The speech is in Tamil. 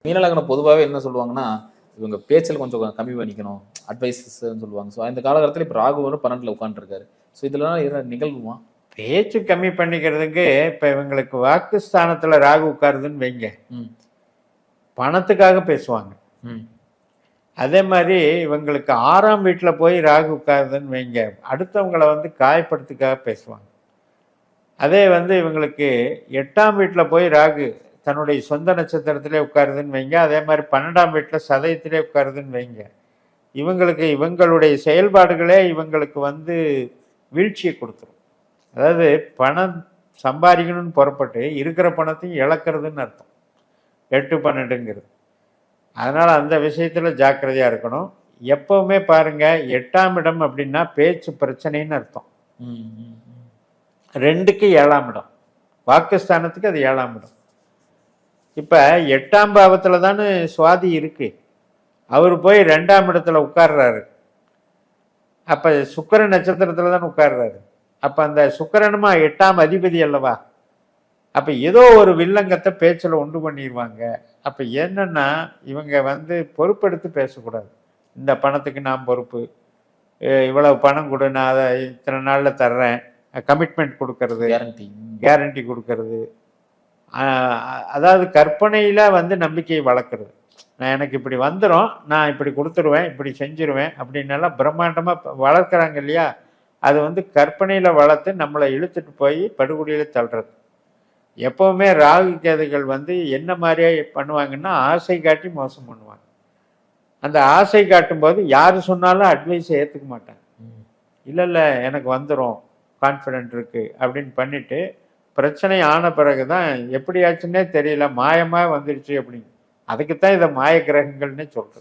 மீனலக்கணம் பொதுவாகவே என்ன சொல்லுவாங்கன்னா, இவங்க பேச்சில் கொஞ்சம் கம்மி பண்ணிக்கணும். அட்வைஸஸ்ன்னு சொல்லுவாங்க. ஸோ இந்த காலகட்டத்தில இப்ப ராகு வரும் 12ல உட்கார்ந்துருக்காரு. ஸோ இதெல்லாம் நிகழ்வுமா? பேச்சு கம்மி பண்ணிக்கிறதுக்கு இப்ப இவங்களுக்கு வாக்குஸ்தானத்துல ராகு உட்காருதுன்னு வைங்க, ம். பணத்துக்காக பேசுவாங்க. ம். அதே மாதிரி இவங்களுக்கு 6ஆம் வீட்டுல போய் ராகு உட்காருதுன்னு வைங்க, அடுத்தவங்களை வந்து காயப்படுத்துக்காக பேசுவாங்க. அதே வந்து இவங்களுக்கு 8ஆம் வீட்டுல போய் ராகு தன்னுடைய சொந்த நட்சத்திரத்திலே உட்காருதுன்னு வைங்க, அதே மாதிரி 12ஆம் வீட்டுல சதயத்திலே உட்காருதுன்னு வைங்க, இவங்களுக்கு இவங்களுடைய செயல்பாடுகளே இவங்களுக்கு வந்து வீழ்ச்சியை கொடுத்துரும். அதாவது பணம் சம்பாதிக்கணும்னு புறப்பட்டு இருக்கிற பணத்தையும் இழக்கிறதுன்னு அர்த்தம். 8, 12ங்கிறது. அதனால அந்த விஷயத்துல ஜாக்கிரதையா இருக்கணும். எப்பவுமே பாருங்க, 8ஆம் இடம் அப்படின்னா பேச்சு பிரச்சனைன்னு அர்த்தம். 2க்கு 7ஆம் இடம், வாக்குஸ்தானத்துக்கு அது 7ஆம் இடம். இப்ப 8ஆம் பாவத்துல தானே சுவாதி இருக்கு. அவர் போய் 2ஆம் இடத்துல உட்கார்றாரு. அப்ப சுக்கிர நட்சத்திரத்துல தானே உட்கார்றாரு. அப்ப அந்த சுக்கிரனுமா 8ஆம் அதிபதி அல்லவா. அப்ப ஏதோ ஒரு வில்லங்கத்தை பேச்சுல உண்டு பண்ணிடுவாங்க. அப்ப என்னன்னா, இவங்க வந்து பொறுப்பெடுத்து பேசக்கூடாது. இந்த பணத்துக்கு நான் பொறுப்பு, இவ்வளவு பணம் கொடு, நான் அதை இத்தனை நாள்ல தர்றேன், கமிட்மெண்ட் கொடுக்கறது, கேரண்டி கொடுக்கறது. அதாவது கற்பனையில வந்து நம்பிக்கையை வளர்க்குறது. நான் எனக்கு இப்படி வந்துடும், நான் இப்படி கொடுத்துருவேன், இப்படி செஞ்சிருவேன் அப்படின்னெல்லாம் பிரம்மாண்டமா வளர்க்குறாங்க இல்லையா. அது வந்து கற்பனையில வளர்த்து நம்மளை இழுத்துட்டு போய் படுகொலியில தள்ளுறது. எப்பவுமே ராகு கேதுகள் வந்து என்ன மாதிரியே பண்ணுவாங்கன்னா, ஆசை காட்டி மோசம் பண்ணுவாங்க. அந்த ஆசை காட்டும் போது யாரு சொன்னாலும் அட்வைஸை ஏற்றுக்க மாட்டாங்க. இல்லை இல்லை எனக்கு வந்துடும், கான்ஃபிடென்ட் இருக்கு அப்படின்னு பண்ணிட்டு பிரச்சனை ஆன பிறகுதான் எப்படியாச்சுன்னே தெரியல, மாயமா வந்துருச்சு அப்படின்னு. அதுக்குத்தான் இதை மாய கிரகங்கள்னே சொல்றது.